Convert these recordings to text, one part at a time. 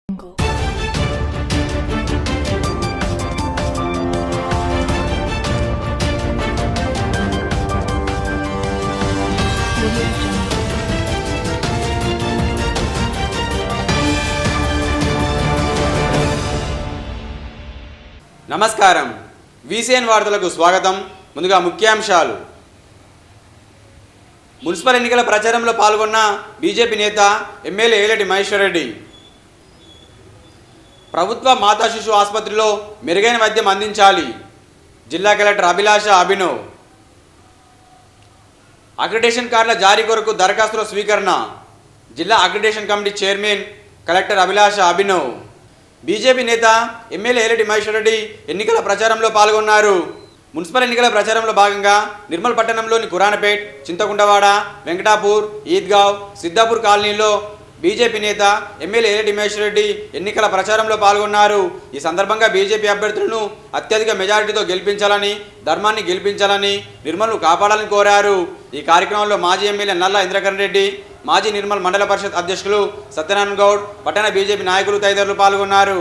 నమస్కారం. వీసీఎన్ వార్తలకు స్వాగతం. ముందుగా ముఖ్యాంశాలు. మున్సిపల్ ఎన్నికల ప్రచారంలో పాల్గొన్న బీజేపీ నేత ఎమ్మెల్యే ఏలటి మహేశ్వర్ రెడ్డి. ప్రభుత్వ మాతా శిశు ఆసుపత్రిలో మెరుగైన వైద్యం అందించాలి. జిల్లా కలెక్టర్ అభిలాష అభినవ్. అక్రిడేషన్ కార్డుల జారీ కొరకు దరఖాస్తుల స్వీకరణ. జిల్లా అక్రిడేషన్ కమిటీ చైర్మన్ కలెక్టర్ అభిలాష అభినవ్. బీజేపీ నేత ఎమ్మెల్యే ఏలటి మహేశ్వర్ రెడ్డి ఎన్నికల ప్రచారంలో పాల్గొన్నారు. మున్సిపల్ ఎన్నికల ప్రచారంలో భాగంగా నిర్మల్ పట్టణంలోని కురానపేట్, చింతకుంటవాడ, వెంకటాపూర్, ఈద్గావ్, సిద్దాపూర్ కాలనీలో బీజేపీ నేత ఎమ్మెల్యే ఏలటి మహేశ్వర్ రెడ్డి ఎన్నికల ప్రచారంలో పాల్గొన్నారు. ఈ సందర్భంగా బీజేపీ అభ్యర్థులను అత్యధిక మెజారిటీతో గెలిపించాలని, ధర్మాన్ని గెలిపించాలని, నిర్మల్ను కాపాడాలని కోరారు. ఈ కార్యక్రమంలో మాజీ ఎమ్మెల్యే నల్లా ఇంద్రకరణ్ రెడ్డి, మాజీ నిర్మల్ మండల పరిషత్ అధ్యక్షులు సత్యనారాయణ గౌడ్, పట్టణ బీజేపీ నాయకులు తదితరులు పాల్గొన్నారు.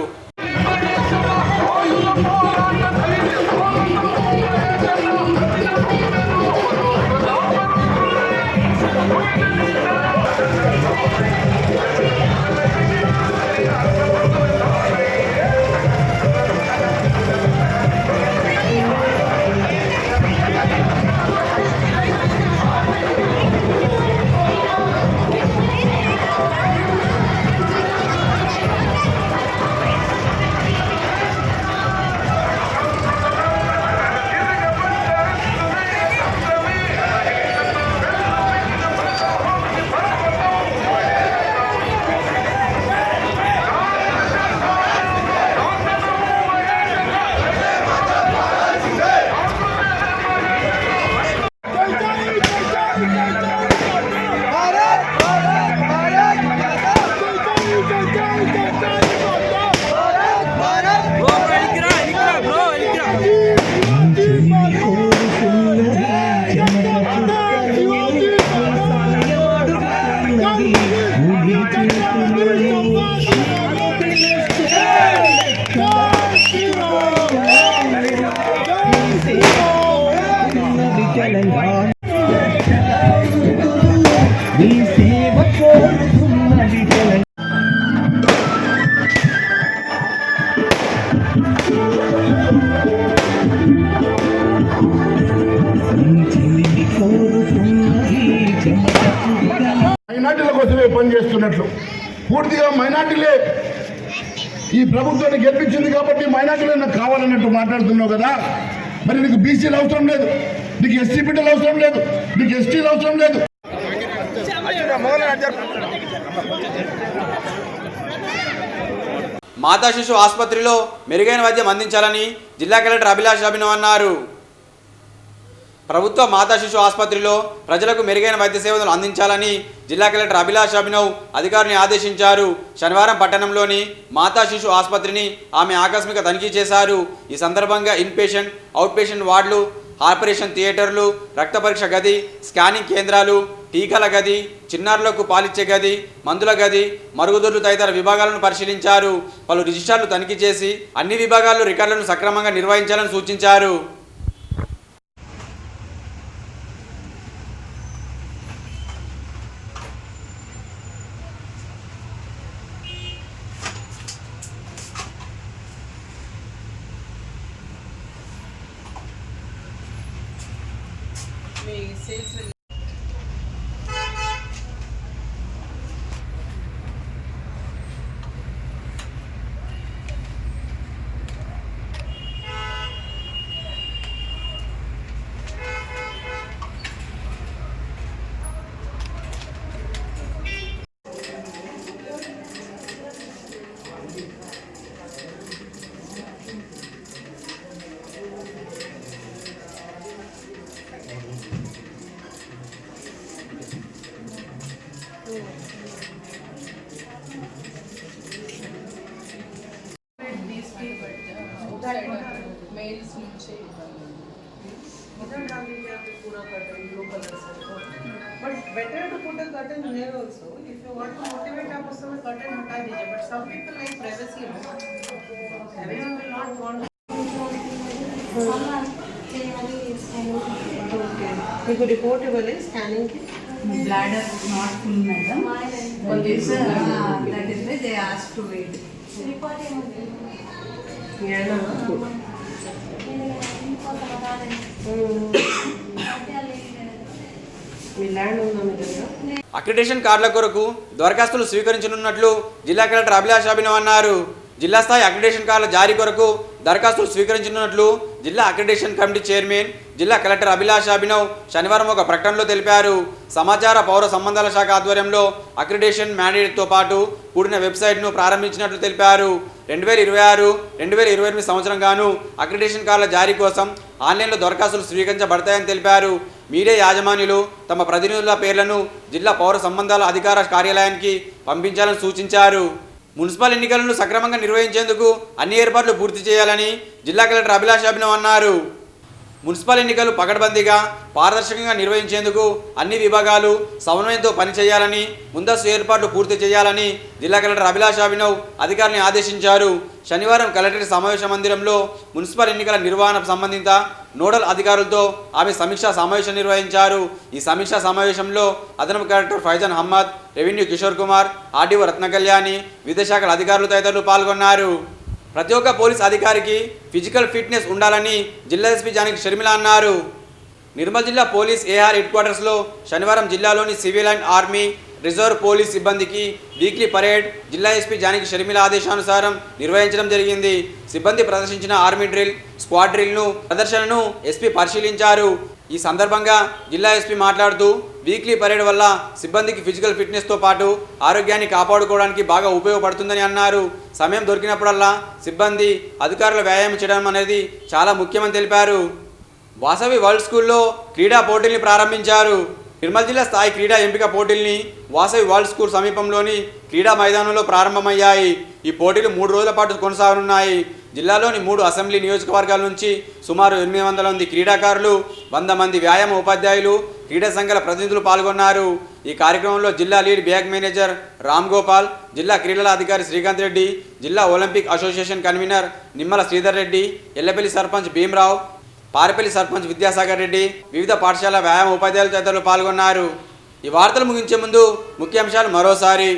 మైనార్టీల కోసమే పనిచేస్తున్నట్లు పూర్తిగా మైనార్టీలే ఈ ప్రభుత్వాన్ని గెలిపించింది కాబట్టి మైనార్టీలే నాకు కావాలన్నట్టు మాట్లాడుతున్నావు కదా. మరి నీకు బీసీలు అవసరం లేదు, నీకు ఎస్సీ బిడ్డలు అవసరం లేదు, నీకు ఎస్టీలు అవసరం లేదు. మాతా శిశు ఆసుపత్రిలో మెరుగైన వైద్యం అందించాలని జిల్లా కలెక్టర్ అభిలాష అభినవ్ అన్నారు. ప్రభుత్వ మాతా శిశు ఆసుపత్రిలో ప్రజలకు మెరుగైన వైద్య సేవలు అందించాలని జిల్లా కలెక్టర్ అభిలాష అభినవ్ అధికారిని ఆదేశించారు. శనివారం పట్టణంలోని మాతా శిశు ఆసుపత్రిని ఆమె ఆకస్మిక తనిఖీ చేశారు. ఈ సందర్భంగా ఇన్పేషెంట్, అవుట్ పేషెంట్ వార్డులు, ఆపరేషన్ థియేటర్లు, రక్త పరీక్ష గది, స్కానింగ్ కేంద్రాలు, టీకాల గది, చిన్నారులకు పాలిచ్చే గది, మందుల గది, మరుగుదొడ్లు తదితర విభాగాలను పరిశీలించారు. పలు రిజిస్టార్లు తనిఖీ చేసి అన్ని విభాగాల్లో రికార్డులను సక్రమంగా నిర్వహించాలని సూచించారు. मेल्स नीचे मदन डालने के आप पूरा curtain blue color से but better to put a curtain here also if you want to motivate आप उस समय curtain हटा दीजिए but some people like మీకు రిపోర్ట్ ఇవ్వాలి స్కానింగ్కి. Bladder not full, madam. Police, that is why they asked to wait. ఏనా మీ land ఉందా మీ దగ్గర? అక్రిడేషన్ కార్డుల కొరకు దరఖాస్తులు స్వీకరించనున్నట్లు జిల్లా కలెక్టర్ అభిలాష్ అభినవ్ అన్నారు. జిల్లా స్థాయి అక్రిడేషన్ కార్డుల జారీ కొరకు దరఖాస్తులు స్వీకరించనున్నట్లు జిల్లా అక్రిడేషన్ కమిటీ చైర్మన్ జిల్లా కలెక్టర్ అభిలాష్ అభినవ్ శనివారం ఒక ప్రకటనలో తెలిపారు. సమాచార పౌర సంబంధాల శాఖ ఆధ్వర్యంలో అక్రిడేషన్ మ్యాండేట్తో పాటు కూడిన వెబ్సైట్ను ప్రారంభించినట్లు తెలిపారు. 2026-2028 సంవత్సరం గాను అక్రిడేషన్ కార్డుల జారీ కోసం ఆన్లైన్లో దరఖాస్తులు స్వీకరించబడతాయని తెలిపారు. మీడియా యాజమాన్యులు తమ ప్రతినిధుల పేర్లను జిల్లా పౌర సంబంధాల అధికార కార్యాలయానికి పంపించాలని సూచించారు. మున్సిపల్ ఎన్నికలను సక్రమంగా నిర్వహించేందుకు అన్ని ఏర్పాట్లు పూర్తి చేయాలని జిల్లా కలెక్టర్ అభిలాష్ అభినవ్ అన్నారు. మున్సిపల్ ఎన్నికలు పకడ్బందీగా పారదర్శకంగా నిర్వహించేందుకు అన్ని విభాగాలు సమన్వయంతో పనిచేయాలని, ముందస్తు ఏర్పాట్లు పూర్తి చేయాలని జిల్లా కలెక్టర్ అభిలాష్ అభినవ్ అధికారులను ఆదేశించారు. శనివారం కలెక్టరేట్ సమావేశ మందిరంలో మున్సిపల్ ఎన్నికల నిర్వహణ సంబంధిత నోడల్ అధికారులతో ఆమె సమీక్షా సమావేశం నిర్వహించారు. ఈ సమీక్షా సమావేశంలో అదనపు collector Faizan Ahmed, revenue Kishore Kumar, RDO Ratna Kalyani, వివిధ శాఖల అధికారులు తదితరులు పాల్గొన్నారు. ప్రతి ఒక్క పోలీస్ అధికారికి ఫిజికల్ ఫిట్నెస్ ఉండాలని జిల్లా ఎస్పీ జానకి షర్మిల అన్నారు. నిర్మల్ జిల్లా పోలీస్ ఏఆర్ హెడ్ క్వార్టర్స్లో శనివారం జిల్లాలోని civil and army reserve police సిబ్బందికి వీక్లీ పరేడ్ జిల్లా ఎస్పీ జానకి షర్మిల ఆదేశానుసారం నిర్వహించడం జరిగింది. సిబ్బంది ప్రదర్శించిన ఆర్మీ డ్రిల్, స్క్వాడ్ డ్రిల్ను ప్రదర్శనను ఎస్పీ పరిశీలించారు. ఈ సందర్భంగా జిల్లా ఎస్పీ మాట్లాడుతూ వీక్లీ పరేడ్ వల్ల సిబ్బందికి ఫిజికల్ ఫిట్నెస్తో పాటు ఆరోగ్యాన్ని కాపాడుకోవడానికి బాగా ఉపయోగపడుతుందని అన్నారు. సమయం దొరికినప్పుడల్లా సిబ్బంది అధికారులు వ్యాయామం చేయడం అనేది చాలా ముఖ్యమని తెలిపారు. వాసవి వరల్డ్ స్కూల్లో క్రీడా పోటీల్ని ప్రారంభించారు. నిర్మల్ జిల్లా స్థాయి క్రీడా ఎంపిక పోటీల్ని వాసవి వరల్డ్ స్కూల్ సమీపంలోని క్రీడా మైదానంలో ప్రారంభమయ్యాయి. ఈ పోటీలు 3 రోజుల పాటు కొనసాగనున్నాయి. జిల్లాలోని 3 అసెంబ్లీ నియోజకవర్గాల నుంచి సుమారు 800 మంది క్రీడాకారులు, 100 మంది వ్యాయామ ఉపాధ్యాయులు, క్రీడా సంఘాల ప్రతినిధులు పాల్గొన్నారు. ఈ కార్యక్రమంలో జిల్లా lead bank manager Ram Gopal, జిల్లా క్రీడల అధికారి శ్రీకాంత్ రెడ్డి, జిల్లా Olympic association convener Nimmala Sridhar Reddy, Yellapalli sarpanch Bhimarao, Parapalli sarpanch Vidyasagar Reddy, వివిధ పాఠశాల వ్యాయామ ఉపాధ్యాయులు తదితరులు పాల్గొన్నారు. ఈ వార్తలు ముగించే ముందు ముఖ్యాంశాలు మరోసారి.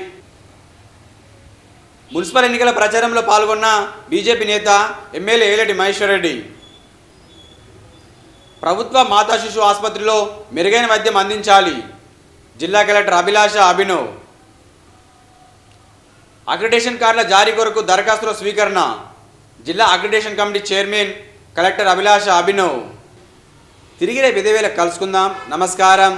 మున్సిపల్ ఎన్నికల ప్రచారంలో పాల్గొన్న బీజేపీ నేత ఎమ్మెల్యే ఏలటి మహేశ్వర్ రెడ్డి. ప్రభుత్వ మాతా శిశు ఆసుపత్రిలో మెరుగైన వైద్యం అందించాలి, జిల్లా కలెక్టర్ అభిలాష అభినవ్. అక్రిడేషన్ కార్డుల జారీ కొరకు దరఖాస్తుల స్వీకరణ, జిల్లా అక్రిడేషన్ కమిటీ చైర్మన్ కలెక్టర్ అభిలాష అభినవ్. తిరిగి రేపు ఇదే వేళ కలుసుకుందాం. నమస్కారం.